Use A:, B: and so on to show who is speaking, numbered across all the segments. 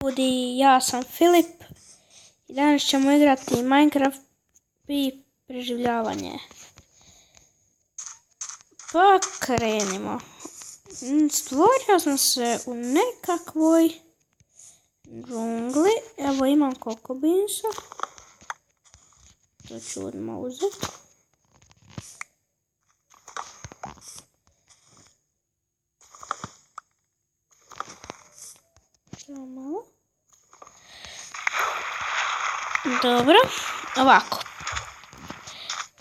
A: Ljudi, ja sam Filip i danas ćemo igrati Minecraft i preživljavanje. Pa krenimo. Stvorio sam se u nekakvoj džungli. Evo imam koliko binsa. To ću odmah uzeti. Malo. Dobro, ovako.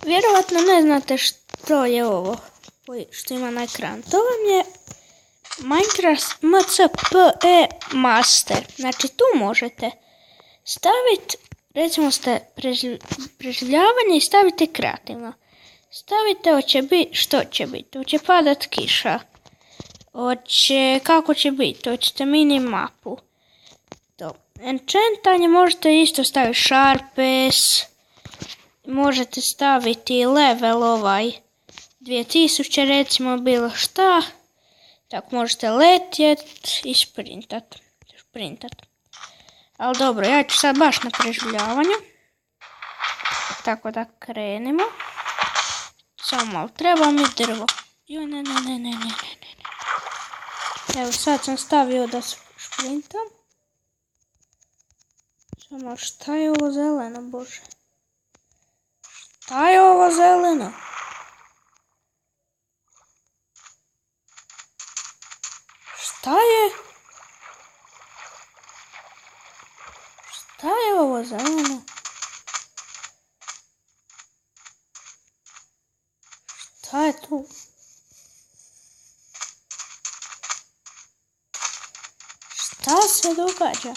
A: Vjerovatno ne znate što je ovo što ima na ekranu. To vam je Minecraft MCPE Master. Znači tu možete staviti, recimo ste preživljavanje i stavite kreativno. Stavite hoće biti, što će biti, hoće padat kiša. Kako će biti, hoćete mini mapu. Enchantanje možete isto staviti sharpness, možete staviti level 2000 recimo bilo šta. Tako možete letjet i sprintat. Ali dobro, ja ću sad baš na preživljavanju. Tako da krenemo. Samo malo, treba mi drvo. Jo, ne. Evo sad sam stavio da sprintam. Samo šta je ovo zeleno, bože? Šta je ovo zeleno? Šta je? Šta je ovo zeleno? Šta je tu? Šta se događa?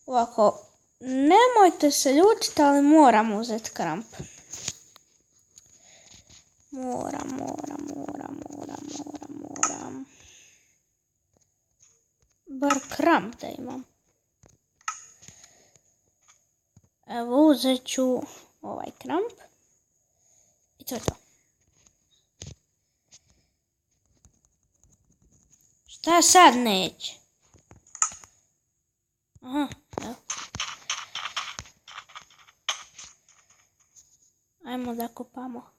A: Ovako, nemojte se ljutiti, ali moram uzeti kramp. Moram. Bar kramp da imam. Evo, uzet ću ovaj kramp. I to je to. Šta sad neće? Aha, evo. Ajmo da kopamo.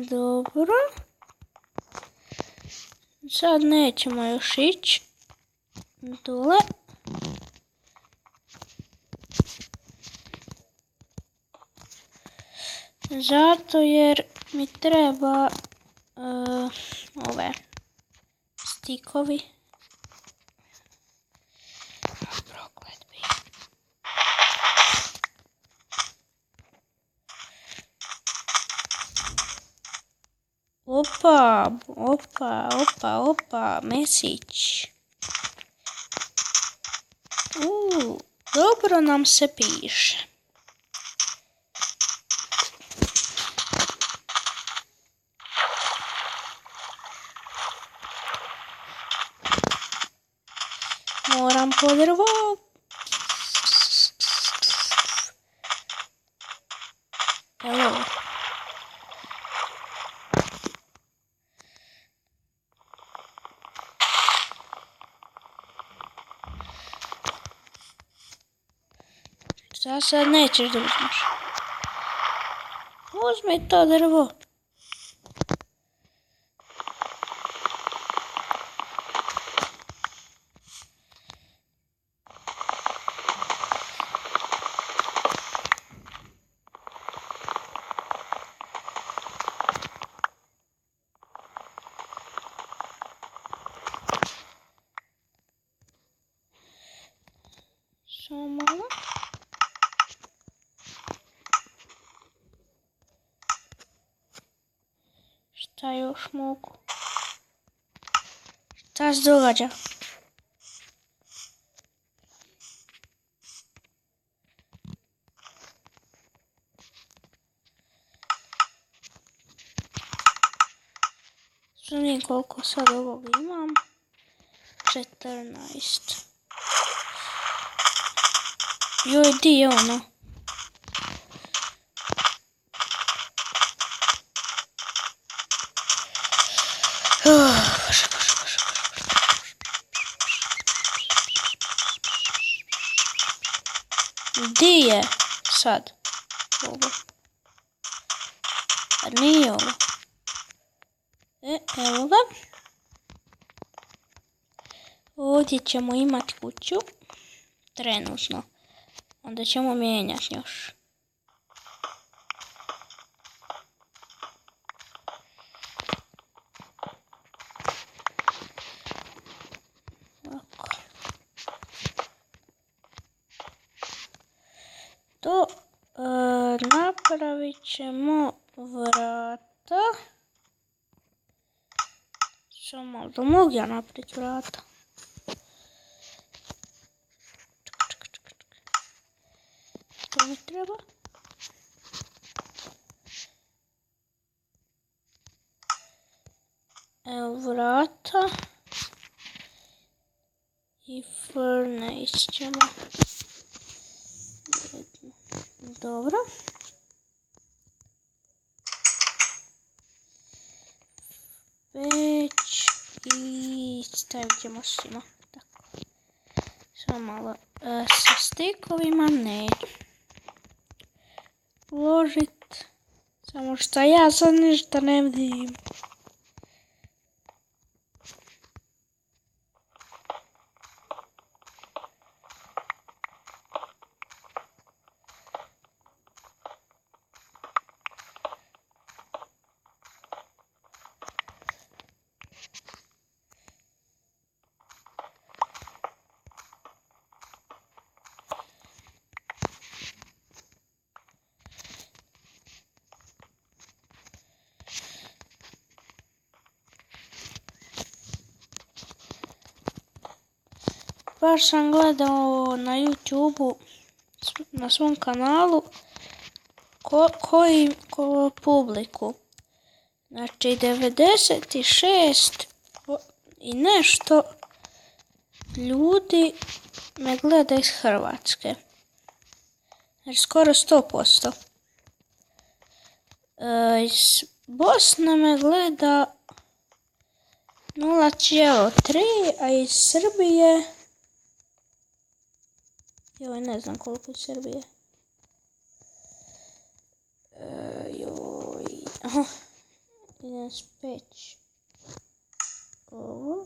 A: Dobro. Sad nećemo još ići dole. Zato jer mi treba ove stikovi. Opa, mesić. Dobro nam se piše. Moram po drvo. Evo. Šta sad nećeš da uzmeš? Uzmi to drvo. Šta još mogu? Šta se događa? Vidim koliko sad ovog imam. 14. Joj, di je ono? Di je sad ovo? A nije ovo. Evo ga. Ovdje ćemo imati kuću. Trenutno. Onda ćemo mijenjati još. Ovako. To napravit ćemo vrata. Samo da mogu ja napraviti vrata. To mi treba. Evo vrata. I furnace ćemo. Dobro. Već i stavit ćemo svima. Tako. Samo malo sa stikovima neću uložit. Samo što ja sad ništa ne vidim. Baš sam gledao na YouTube-u, na svom kanalu, koji publiku. Znači 96 i nešto ljudi me gleda iz Hrvatske. Znači skoro 100%. Iz Bosne me gleda 0,3, a iz Srbije... Joj, ne znam koliko iz Srbije. Joj... Aha. Idem speć. Ovo.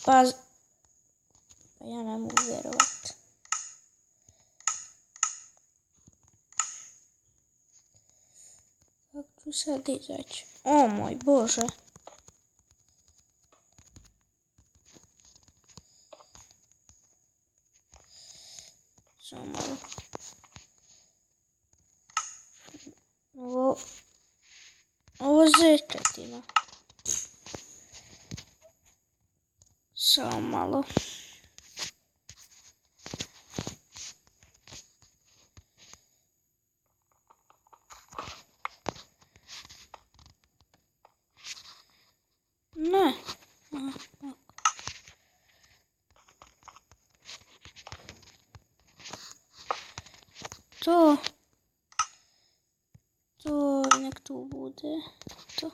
A: Pa ja ne mogu vjerovat. Kako ću sad izaći? O moj Bože. Samo ovo zečetina. Samo malo. Ne. To nek tu bude. To.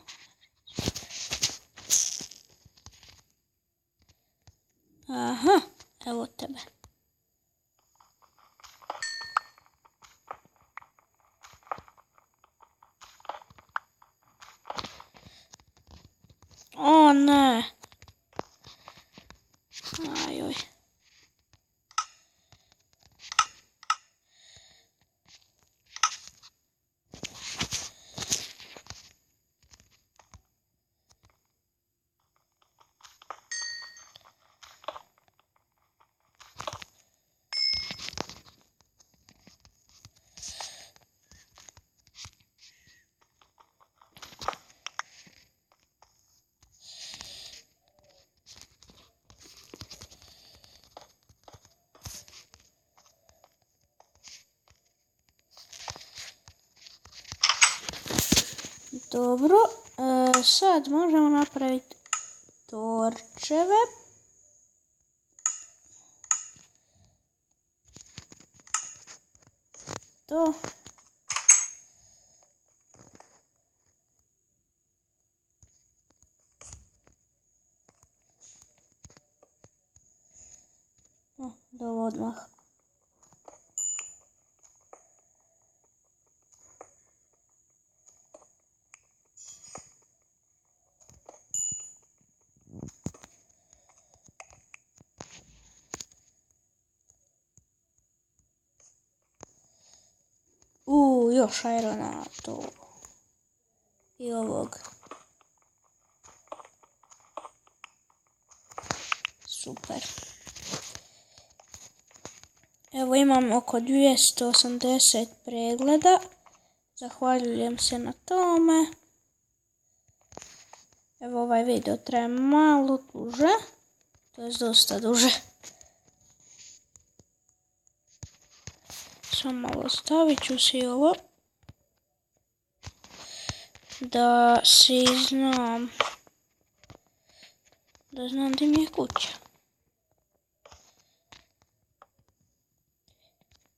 A: Aha, evo tebe. O ne. Ajoj. Dobro, sad možemo napraviti torčeve. To. Do odmah. Još irona to. I ovog. Super. Evo imam oko 280 pregleda. Zahvaljujem se na tome. Evo ovaj video traje malo duže. To je dosta duže. Samo malo stavit ću si ovo. Da si znam. Da znam gdje mi je kuća.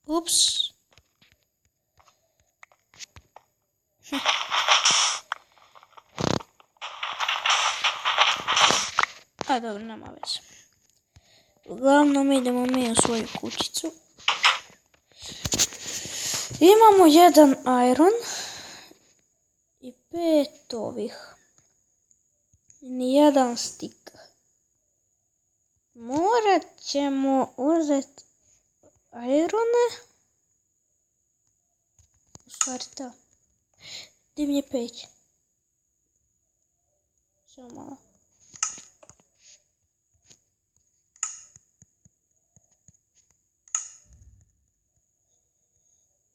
A: Ups. A dobro, nema veze. Uglavnom idemo mi u svoju kućicu. Imamo jedan iron i 5 ovih. Nijedan stik. Morat ćemo uzeti irone. U stvari ta. Gdje mi je peć? Samo malo.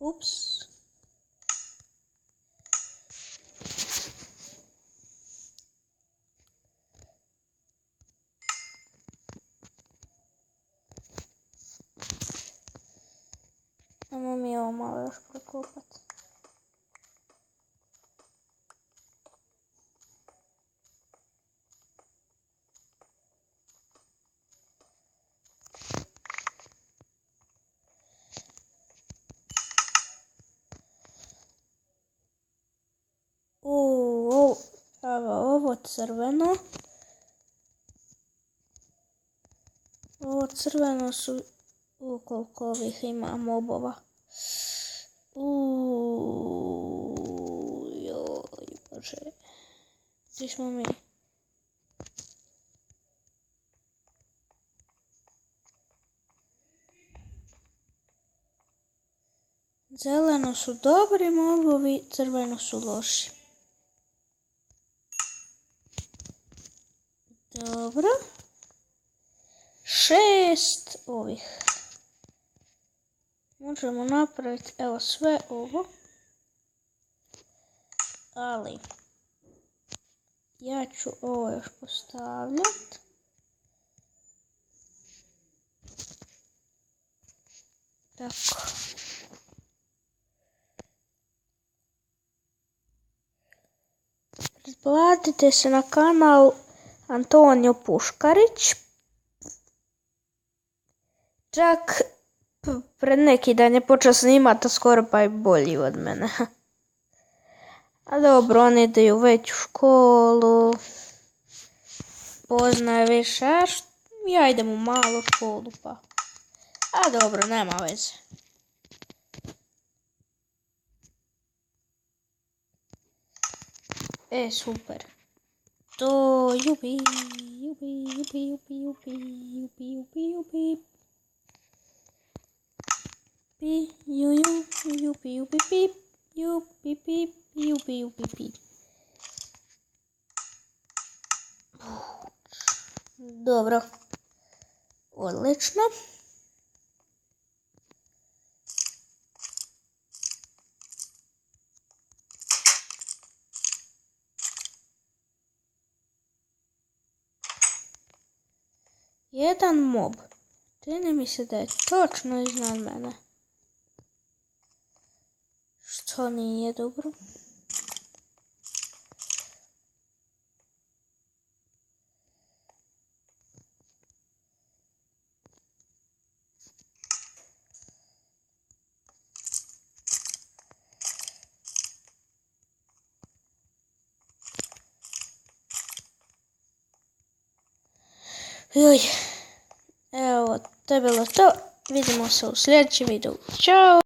A: Ups. Ajmo mi ovo malo još prekopati. Ovo crveno. Ovo crveno su... koliko ovih ima mobova. Joj, bože. Gdje smo mi? Zeleno su dobri mobovi, crveno su loši. Dobro. 6 ovih. Možemo napraviti, evo, sve ovo. Ali, ja ću ovo još postavljati. Tako. Pretplatite se na kanal Antonio Puškarić. Čak pred neki dan je počeo snimati, skoro pa i bolji od mene. A dobro, oni idaju već u školu. Poznaje više, ja idem u malu školu pa. A dobro, nema veze. Super. To, jupi. Dobro. Odlično. Jedan mob. Čini mi se da je točno iznad mene. Što nije dobro. Evo, to je bilo to. Vidimo se u sljedećem videu. Ćao!